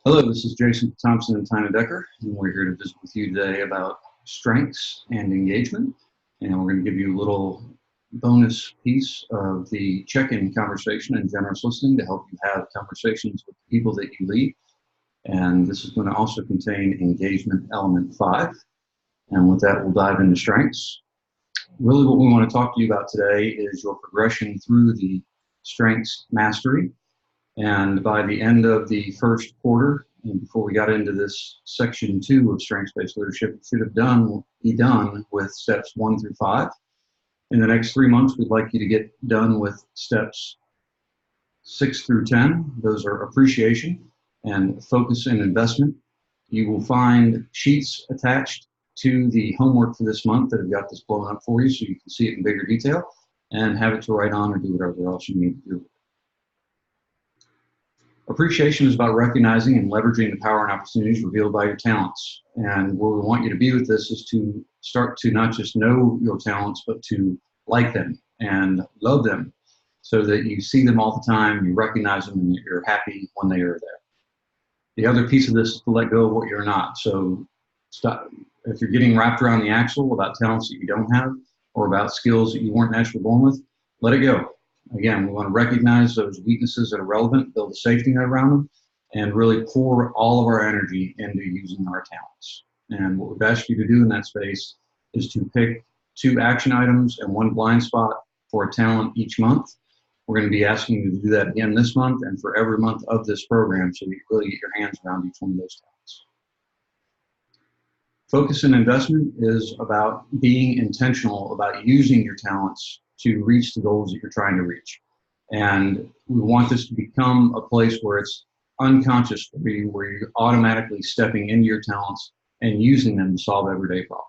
Hello, this is Jason Thompson and Tina Decker, and we're here to visit with you today about strengths and engagement. And we're going to give you a little bonus piece of the check-in conversation and generous listening to help you have conversations with the people that you lead. And this is going to also contain Engagement Element 5. And with that, we'll dive into strengths. Really what we want to talk to you about today is your progression through the strengths mastery. And by the end of the first quarter, and before we got into this section 2 of strengths-based leadership, it should have be done with steps 1 through 5. In the next 3 months, we'd like you to get done with steps 6 through 10. Those are appreciation and focus and investment. You will find sheets attached to the homework for this month that have got this blown up for you so you can see it in bigger detail and have it to write on or do whatever else you need to do. Appreciation is about recognizing and leveraging the power and opportunities revealed by your talents. And where we want you to be with this is to start to not just know your talents, but to like them and love them so that you see them all the time, you recognize them, and you're happy when they are there. The other piece of this is to let go of what you're not. So stop. If you're getting wrapped around the axle about talents that you don't have or about skills that you weren't naturally born with, let it go. Again, we want to recognize those weaknesses that are relevant, build a safety net around them, and really pour all of our energy into using our talents. And what we've asked you to do in that space is to pick 2 action items and 1 blind spot for a talent each month. We're going to be asking you to do that again this month and for every month of this program so you really get your hands around each one of those talents. Focus and investment is about being intentional about using your talents to reach the goals that you're trying to reach. And we want this to become a place where it's unconscious for you, where you're automatically stepping into your talents and using them to solve everyday problems.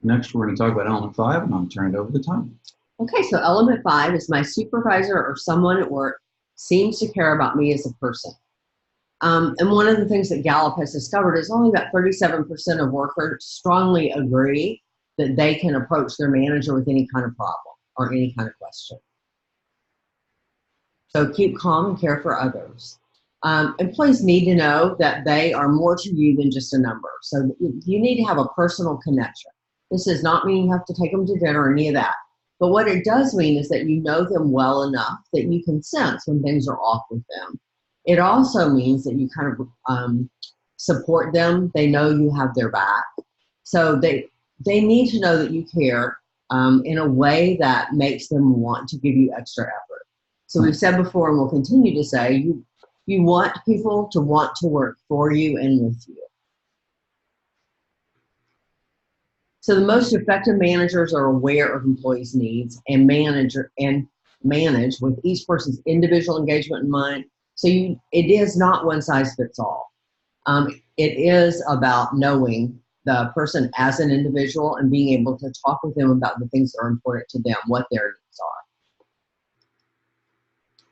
Next, we're going to talk about element 5, and I'm turning it over to Tom. Okay, so element 5 is my supervisor or someone at work seems to care about me as a person. And one of the things that Gallup has discovered is only about 37% of workers strongly agree that they can approach their manager with any kind of problem or any kind of question. So keep calm and care for others. Employees need to know that they are more to you than just a number. So you need to have a personal connection. This does not mean you have to take them to dinner or any of that. But what it does mean is that you know them well enough that you can sense when things are off with them. It also means that you kind of support them. They know you have their back. So they need to know that you care in a way that makes them want to give you extra effort. So we've said before, and we'll continue to say, you want people to want to work for you and with you. So the most effective managers are aware of employees' needs and manage with each person's individual engagement in mind. So it is not one size fits all. It is about knowing the person as an individual and being able to talk with them about the things that are important to them, what their needs are.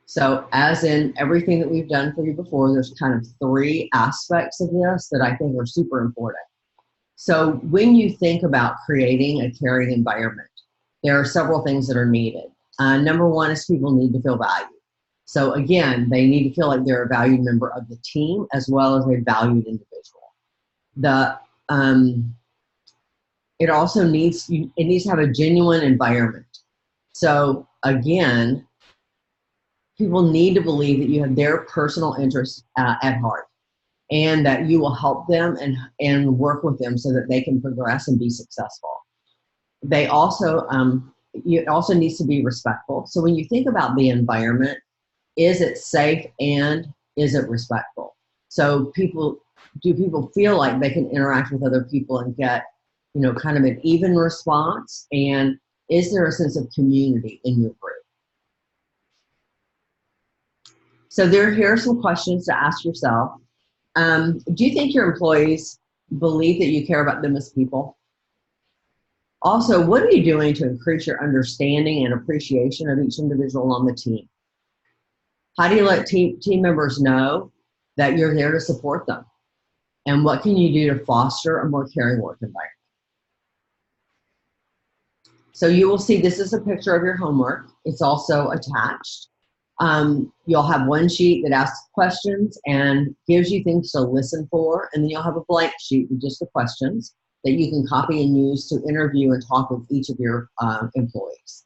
So as in everything that we've done for you before, there's kind of 3 aspects of this that I think are super important. So when you think about creating a caring environment, there are several things that are needed. Number 1 is people need to feel valued. So again, they need to feel like they're a valued member of the team as well as a valued individual. It also needs to have a genuine environment. So again, people need to believe that you have their personal interests at heart and that you will help them and work with them so that they can progress and be successful. They also, it also needs to be respectful. So when you think about the environment, is it safe and is it respectful? So do people feel like they can interact with other people and get, kind of an even response? And is there a sense of community in your group? So here are some questions to ask yourself. Do you think your employees believe that you care about them as people? Also, what are you doing to increase your understanding and appreciation of each individual on the team? How do you let team members know that you're there to support them? And what can you do to foster a more caring work environment? So you will see this is a picture of your homework. It's also attached. You'll have one sheet that asks questions and gives you things to listen for, and then you'll have a blank sheet with just the questions that you can copy and use to interview and talk with each of your employees.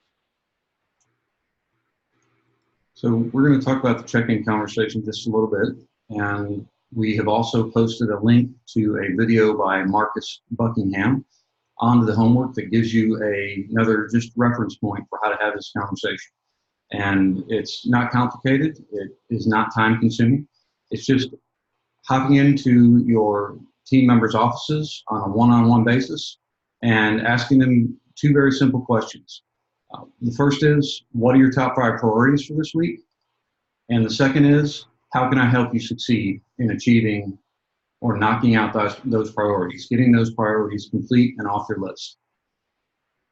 So we're going to talk about the check-in conversation just a little bit, and we have also posted a link to a video by Marcus Buckingham onto the homework that gives you another just reference point for how to have this conversation. And it's not complicated. It is not time consuming. It's just hopping into your team members' offices on a one-on-one basis and asking them two very simple questions. The first is, what are your top 5 priorities for this week? And the second is, how can I help you succeed in achieving or knocking out those priorities, getting those priorities complete and off your list?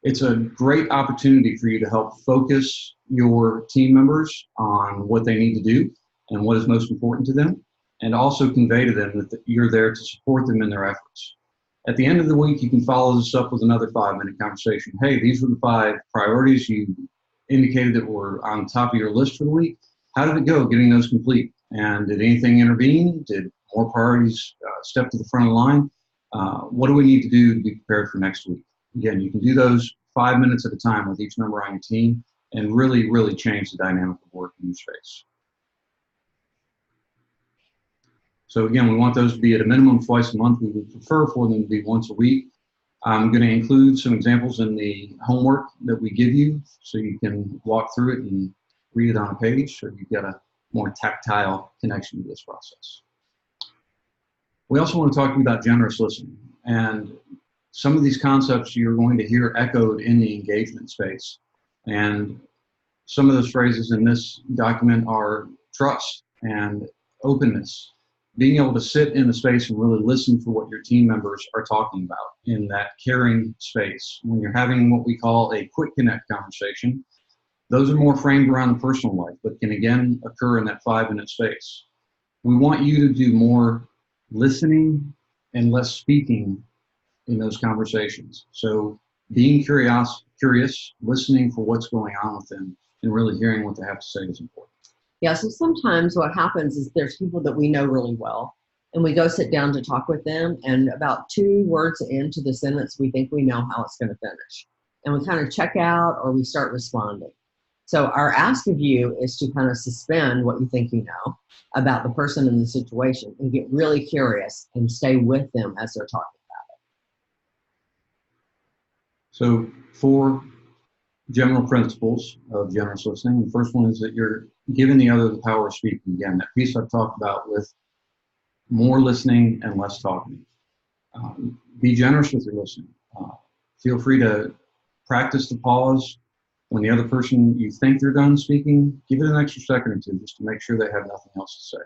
It's a great opportunity for you to help focus your team members on what they need to do and what is most important to them, and also convey to them that you're there to support them in their efforts. At the end of the week, you can follow this up with another 5-minute conversation. Hey, these were the 5 priorities you indicated that were on top of your list for the week. How did it go getting those complete? And did anything intervene? Did more priorities step to the front of the line? What do we need to do to be prepared for next week? Again, you can do those 5 minutes at a time with each member on your team and really, really change the dynamic of work in your space. So again, we want those to be at a minimum twice a month. We would prefer for them to be once a week. I'm going to include some examples in the homework that we give you so you can walk through it and read it on a page so you've got a more tactile connection to this process. We also want to talk to you about generous listening. And some of these concepts you're going to hear echoed in the engagement space. And some of those phrases in this document are trust and openness. Being able to sit in the space and really listen for what your team members are talking about in that caring space. When you're having what we call a quick connect conversation, those are more framed around the personal life, but can again occur in that 5-minute space. We want you to do more listening and less speaking in those conversations. So being curious, listening for what's going on with them, and really hearing what they have to say is important. Yeah, so sometimes what happens is there's people that we know really well, and we go sit down to talk with them, and about 2 words into the sentence, we think we know how it's going to finish. And we kind of check out or we start responding. So our ask of you is to kind of suspend what you think you know about the person in the situation and get really curious and stay with them as they're talking about it. So 4 general principles of generous listening. The first one is that you're giving the other the power of speaking. Again, that piece I've talked about with more listening and less talking. Be generous with your listening. Feel free to practice the pause. When the other person you think they're done speaking, give it an extra second or 2 just to make sure they have nothing else to say.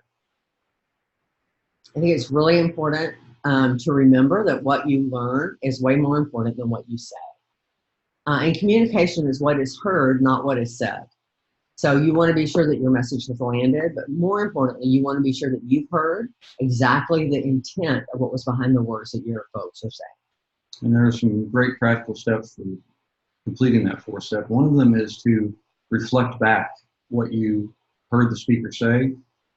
I think it's really important to remember that what you learn is way more important than what you say. And communication is what is heard, not what is said. So you want to be sure that your message has landed, but more importantly, you want to be sure that you've heard exactly the intent of what was behind the words that your folks are saying. And there are some great practical steps for completing that 4th step. One of them is to reflect back what you heard the speaker say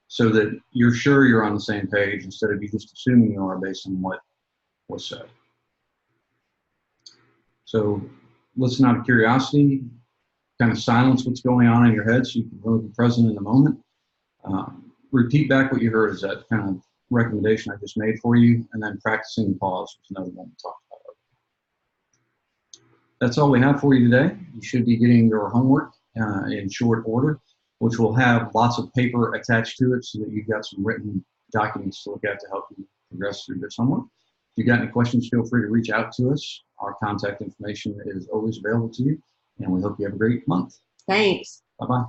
so that you're sure you're on the same page instead of you just assuming you are based on what was said. So listen out of curiosity, kind of silence what's going on in your head so you can really be present in the moment. Repeat back what you heard is that kind of recommendation I just made for you, and then practicing the pause, which is another one we talked about. That's all we have for you today. You should be getting your homework in short order, which will have lots of paper attached to it so that you've got some written documents to look at to help you progress through this homework. If you've got any questions, feel free to reach out to us. Our contact information is always available to you, and we hope you have a great month. Thanks. Bye-bye.